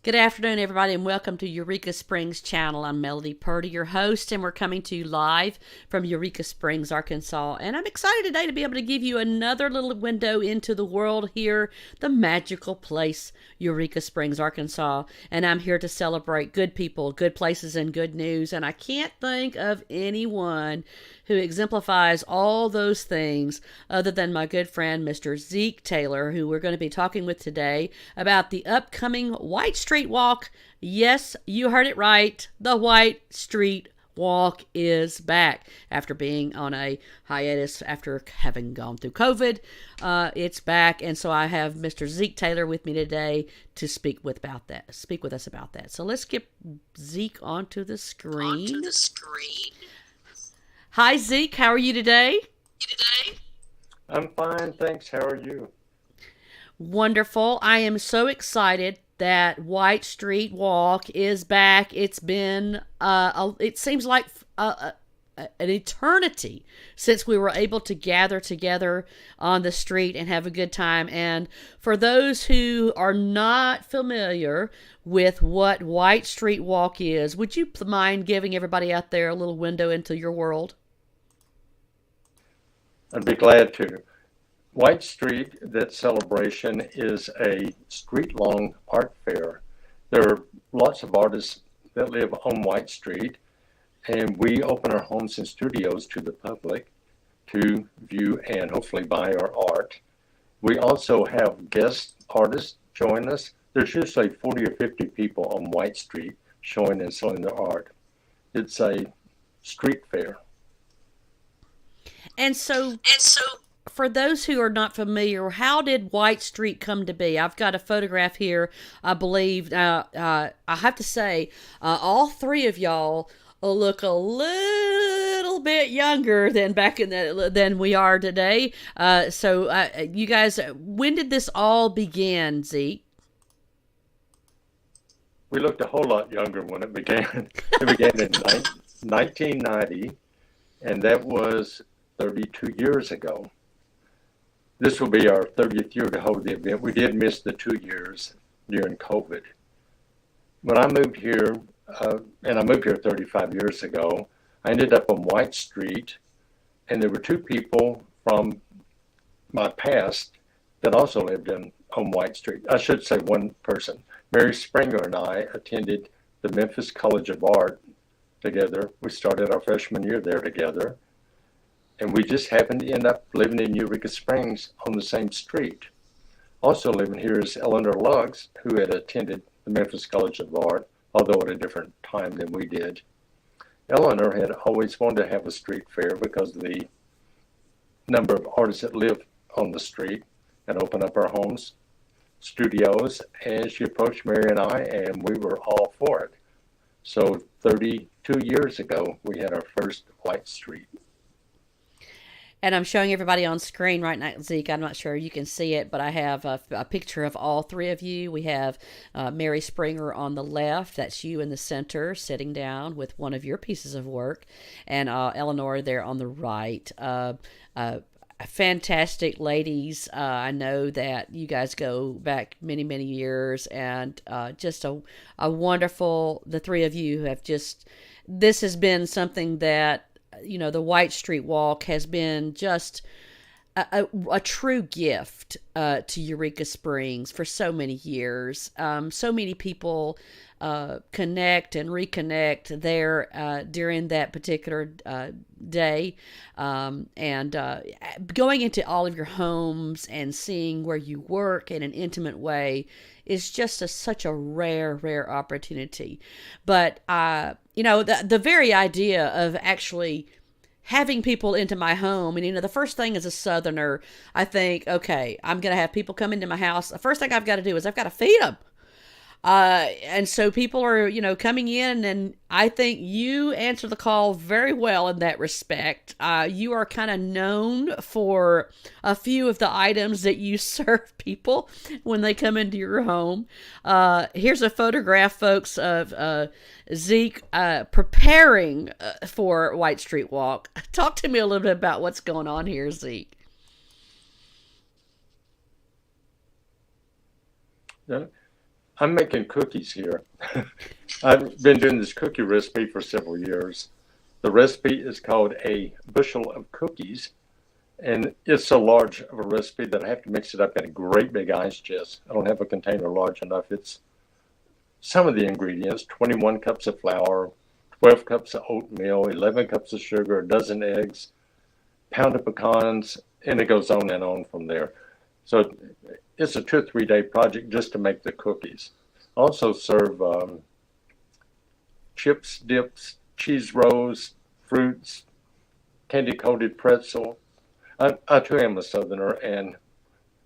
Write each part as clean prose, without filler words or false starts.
Good afternoon, everybody, and welcome to Eureka Springs channel. I'm Melody Purdy, your host, and we're coming to you live from Eureka Springs, Arkansas. And I'm excited today to be able to give you another little window into the world here, the magical place, Eureka Springs, Arkansas. And I'm here to celebrate good people, good places, and good news. And I can't think of anyone who exemplifies all those things other than my good friend, Mr. Zeek Taylor, who we're going to be talking with today about the upcoming White Street Walk. Yes, you heard it right. The White Street Walk is back after being on a hiatus after having gone through COVID. It's back, and so I have Mr. Zeek Taylor with me today to speak with us about that. So let's get Zeek onto the screen. Hi, Zeek. How are you today? I'm fine, thanks. How are you? Wonderful. I am so excited that White Street Walk is back. It's been, it seems like an eternity since we were able to gather together on the street and have a good time. And for those who are not familiar with what White Street Walk is, would you mind giving everybody out there a little window into your world? I'd be glad to. White Street, that celebration is a street-long art fair. There are lots of artists that live on White Street, and we open our homes and studios to the public to view and hopefully buy our art. We also have guest artists join us. There's usually 40 or 50 people on White Street showing and selling their art. It's a street fair. And so, for those who are not familiar, how did White Street come to be? I've got a photograph here, I believe. I have to say, all three of y'all look a little bit younger than than we are today. You guys, when did this all begin, Zeke? We looked a whole lot younger when it began. It began in 1990, and that was 32 years ago. This will be our 30th year to hold the event. We did miss the 2 years during COVID. When I moved here, and I moved here 35 years ago, I ended up on White Street, and there were two people from my past that also lived on White Street. I should say one person. Mary Springer and I attended the Memphis College of Art together. We started our freshman year there together. And we just happened to end up living in Eureka Springs on the same street. Also living here is Eleanor Lux, who had attended the Memphis College of Art, although at a different time than we did. Eleanor had always wanted to have a street fair because of the number of artists that live on the street and open up our homes, studios, and she approached Mary and I, and we were all for it. So 32 years ago, we had our first White Street. And I'm showing everybody on screen right now, Zeke. I'm not sure you can see it, but I have a picture of all three of you. We have Mary Springer on the left. That's you in the center, sitting down with one of your pieces of work. And Eleanor there on the right. Fantastic ladies. I know that you guys go back many, many years. And just a wonderful, the three of you have just, this has been something that, the White Street Walk has been just a true gift to Eureka Springs for so many years. So many people connect and reconnect there during that particular day. Going into all of your homes and seeing where you work in an intimate way is just such a rare opportunity. But, the very idea of actually having people into my home, and the first thing as a Southerner, I think, okay, I'm going to have people come into my house. The first thing I've got to do is I've got to feed them. And so people are, coming in, and I think you answer the call very well in that respect. You are kind of known for a few of the items that you serve people when they come into your home. Here's a photograph, folks, of Zeke preparing for White Street Walk. Talk to me a little bit about what's going on here, Zeke. Yeah. I'm making cookies here. I've been doing this cookie recipe for several years. The recipe is called a bushel of cookies, and it's so large of a recipe that I have to mix it up in a great big ice chest. I don't have a container large enough. It's some of the ingredients: 21 cups of flour, 12 cups of oatmeal, 11 cups of sugar, a dozen eggs, pound of pecans, and it goes on and on from there. So it's a 2 or 3 day project just to make the cookies. Also serve chips, dips, cheese rolls, fruits, candy coated pretzel. I too am a Southerner, and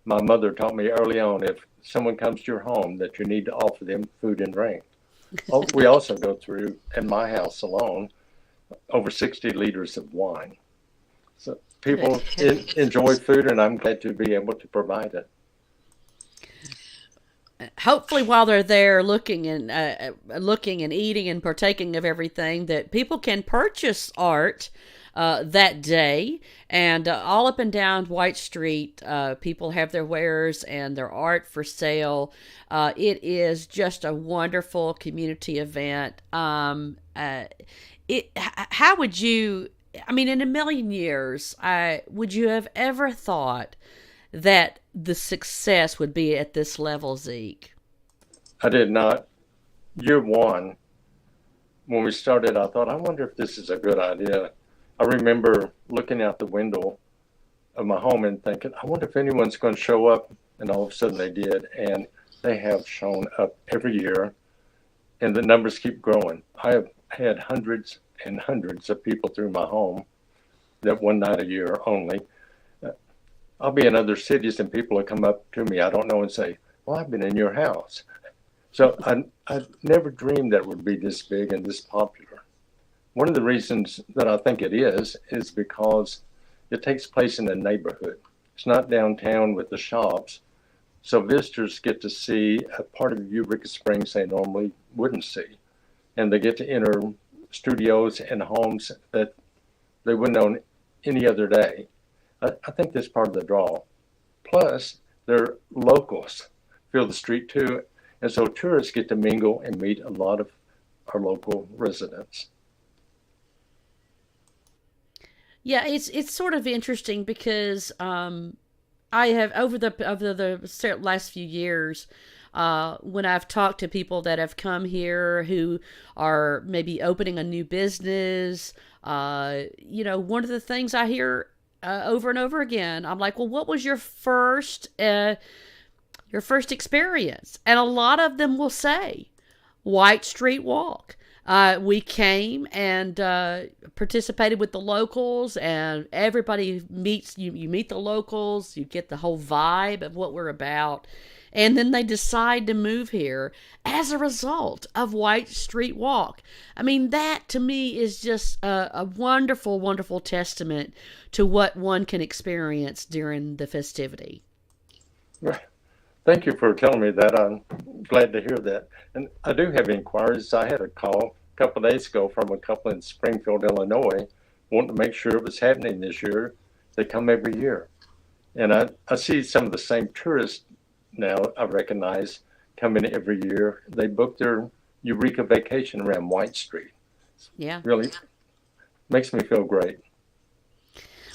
my mother taught me early on, if someone comes to your home, that you need to offer them food and drink. Oh, we also go through, in my house alone, over 60 liters of wine. So people enjoy food, and I'm glad to be able to provide it. Hopefully while they're there looking and eating and partaking of everything, that people can purchase art that day, and all up and down White Street, people have their wares and their art for sale. It is just a wonderful community event. How would you, I mean, in a million years, would you have ever thought that the success would be at this level, Zeke? I did not. Year one, when we started, I thought, I wonder if this is a good idea. I remember looking out the window of my home and thinking, I wonder if anyone's going to show up. And all of a sudden they did. And they have shown up every year. And the numbers keep growing. I have had hundreds and hundreds of people through my home that one night a year only. I'll be in other cities and people will come up to me I don't know and say, well, I've been in your house. So I never dreamed that it would be this big and this popular. One of the reasons that I think it is because it takes place in a neighborhood. It's not downtown with the shops. So visitors get to see a part of Eureka Springs they normally wouldn't see. And they get to enter studios and homes that they wouldn't own any other day. I think that's part of the draw. Plus, they're locals, fill the street too. And so tourists get to mingle and meet a lot of our local residents. Yeah, it's sort of interesting because I have over the last few years, when I've talked to people that have come here who are maybe opening a new business, one of the things I hear over and over again, I'm like, well, what was your first experience? And a lot of them will say, White Street Walk. We came and participated with the locals, and everybody meets you. You meet the locals, you get the whole vibe of what we're about, and then they decide to move here as a result of White Street Walk. I mean, that to me is just a wonderful, wonderful testament to what one can experience during the festivity. Right. Thank you for telling me that. I'm glad to hear that. And I do have inquiries. I had a call a couple of days ago from a couple in Springfield, Illinois, wanting to make sure it was happening this year. They come every year. And I see some of the same tourists now I recognize coming every year. They book their Eureka vacation around White Street. Yeah. Really makes me feel great.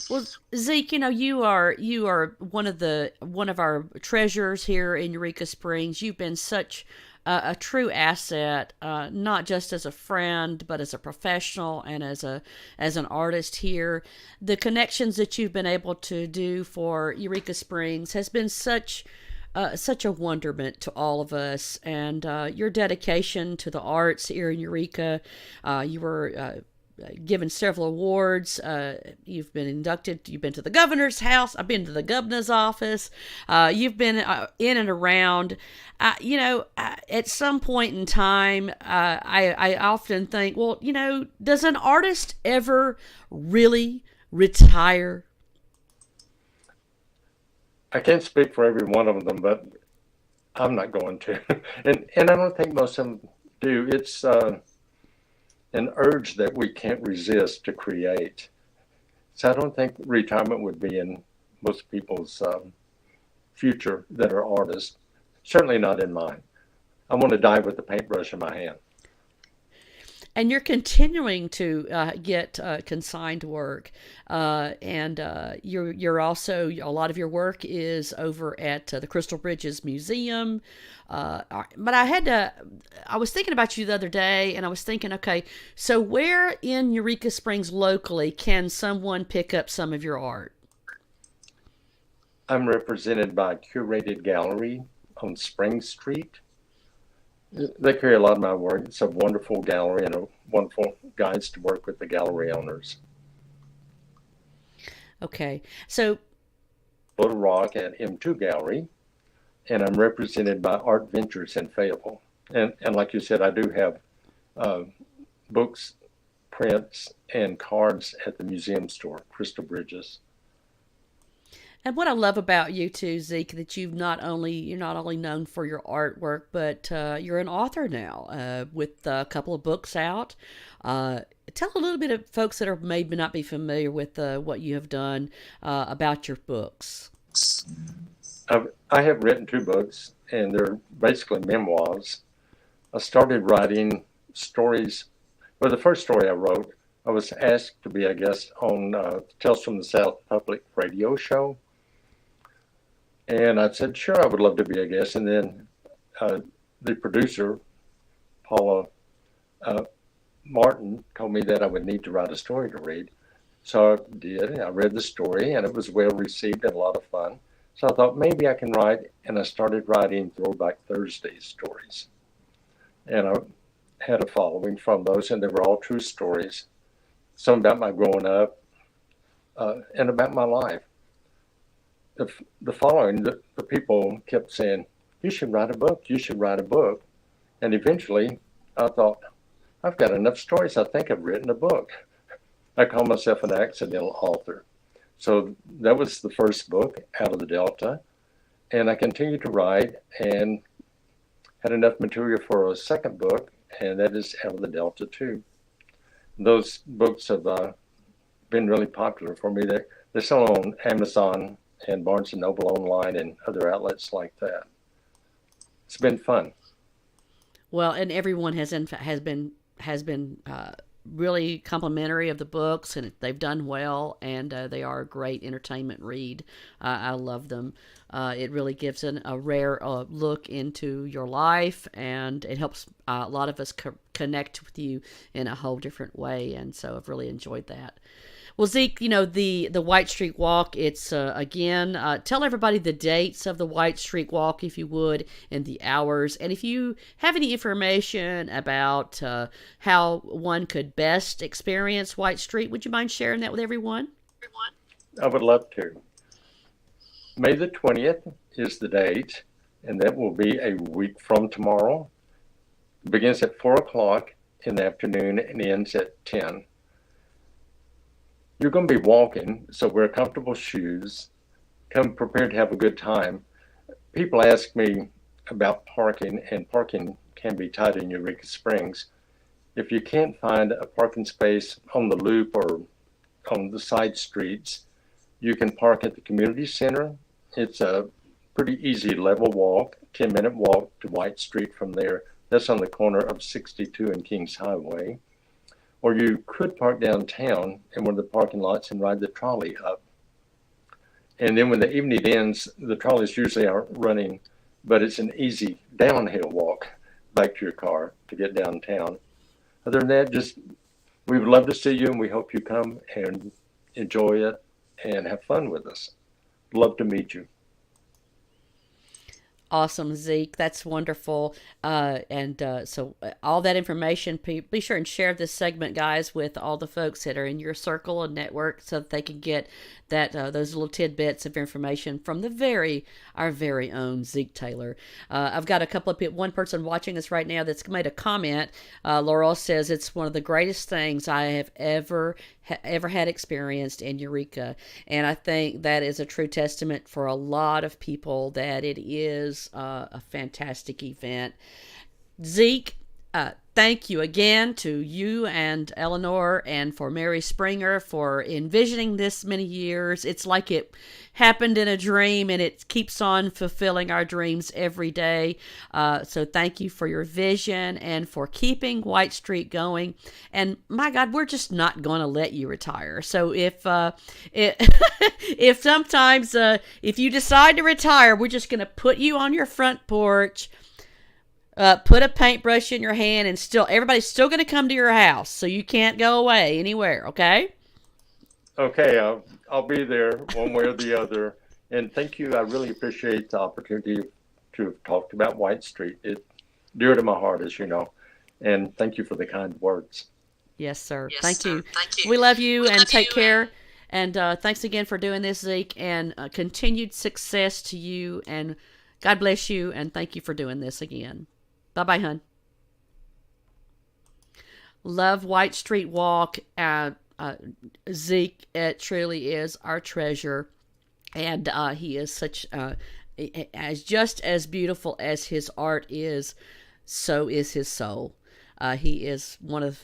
Well, Zeke, you are one of our treasures here in Eureka Springs. You've been such a true asset, not just as a friend, but as a professional and as an artist here. The connections that you've been able to do for Eureka Springs has been such a wonderment to all of us, and your dedication to the arts here in Eureka. You were given several awards. You've been inducted. You've been to the governor's house. I've been to the governor's office. You've been in and around. At some point in time, I often think, well, does an artist ever really retire? I can't speak for every one of them, but I'm not going to. And I don't think most of them do. It's an urge that we can't resist to create. So I don't think retirement would be in most people's future that are artists. Certainly not in mine. I want to die with the paintbrush in my hand. And you're continuing to get consigned work, and you're also, a lot of your work is over at the Crystal Bridges Museum. But I was thinking about you the other day, and I was thinking, okay, so where in Eureka Springs locally can someone pick up some of your art? I'm represented by a curated gallery on Spring Street. They carry a lot of my work. It's a wonderful gallery and a wonderful guides to work with the gallery owners. Okay, so Little Rock at M2 Gallery, and I'm represented by Art Ventures in Fayetteville. And like you said, I do have uh, books, prints, and cards at the museum store, Crystal Bridges. and what I love about you too, Zeke, that you're not only known for your artwork, but you're an author now with a couple of books out. Uh, Tell a little bit of folks that are maybe not be familiar with what you have done about your books. I have written two books, and they're basically memoirs. I started writing stories. Well, the first story I wrote, I was asked to be a guest on Tales from the South public radio show. And I said, sure, I would love to be a guest. And then uh, the producer, Paula uh, Martin, told me that I would need to write a story to read. So I did. I read the story, and it was well received and a lot of fun. So I thought maybe I can write, and I started writing Throwback Thursday stories. And I had a following from those, and they were all true stories. Some about my growing up and about my life. The following, the people kept saying, you should write a book, you should write a book. And eventually I thought, I've got enough stories, I think I've written a book. I call myself an accidental author. So that was the first book, Out of the Delta. And I continued to write and had enough material for a second book, and that is Out of the Delta too. Those books have been really popular for me. They're still on Amazon and Barnes and Noble online and other outlets like that. It's been fun. Well, and everyone has been really complimentary of the books, and they've done well, and they are a great entertainment read. I love them. It really gives a rare look into your life, and it helps a lot of us connect with you in a whole different way. And so I've really enjoyed that. Well, Zeke, the White Street Walk, it's again, tell everybody the dates of the White Street Walk, if you would, and the hours. And if you have any information about how one could best experience White Street, would you mind sharing that with everyone? I would love to. May the 20th is the date, and that will be a week from tomorrow. It begins at 4 o'clock in the afternoon and ends at 10. You're going to be walking, so wear comfortable shoes. Come prepared to have a good time. People ask me about parking, and parking can be tight in Eureka Springs. If you can't find a parking space on the loop or on the side streets, you can park at the community center. It's a pretty easy level walk, 10-minute walk to White Street from there. That's on the corner of 62 and Kings Highway. Or you could park downtown in one of the parking lots and ride the trolley up. And then when the evening ends, the trolleys usually aren't running, but it's an easy downhill walk back to your car to get downtown. Other than that, we would love to see you, and we hope you come and enjoy it and have fun with us. Love to meet you. Awesome, Zeke. That's wonderful. So all that information, be sure and share this segment, guys, with all the folks that are in your circle and network, so that they can get that those little tidbits of information from our very own Zeke Taylor. I've got a couple of people, one person watching us right now that's made a comment. Laurel says it's one of the greatest things I have ever had experienced in Eureka, and I think that is a true testament for a lot of people that it is a fantastic event. Zeke, thank you again to you and Eleanor and for Mary Springer for envisioning this many years. It's like it happened in a dream, and it keeps on fulfilling our dreams every day. So thank you for your vision and for keeping White Street going. And my God, we're just not going to let you retire. So if sometimes if you decide to retire, we're just going to put you on your front porch, put a paintbrush in your hand, and everybody's still going to come to your house, so you can't go away anywhere, okay? Okay, I'll be there one way or the other. And thank you. I really appreciate the opportunity to have talked about White Street. It's dear to my heart, as you know. And thank you for the kind words. Yes, sir. Thank you. We love you, and take care. And thanks again for doing this, Zeke, and continued success to you. And God bless you, and thank you for doing this again. Bye-bye, hun. Love White Street Walk. Zeke truly is our treasure, and he is such just as beautiful as his art is, so is his soul. He is one of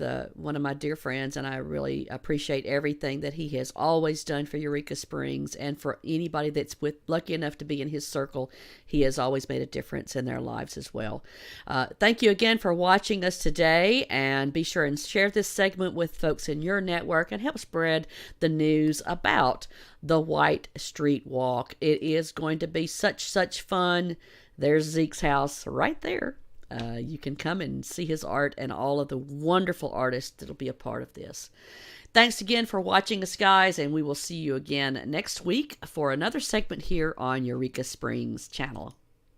my dear friends, and I really appreciate everything that he has always done for Eureka Springs, and for anybody that's lucky enough to be in his circle. He has always made a difference in their lives as well. Thank you again for watching us today, and be sure and share this segment with folks in your network and help spread the news about the White Street Walk. It is going to be such fun. There's Zeke's house right there. You can come and see his art and all of the wonderful artists that'll be a part of this. Thanks again for watching us, guys, and we will see you again next week for another segment here on Eureka Springs channel.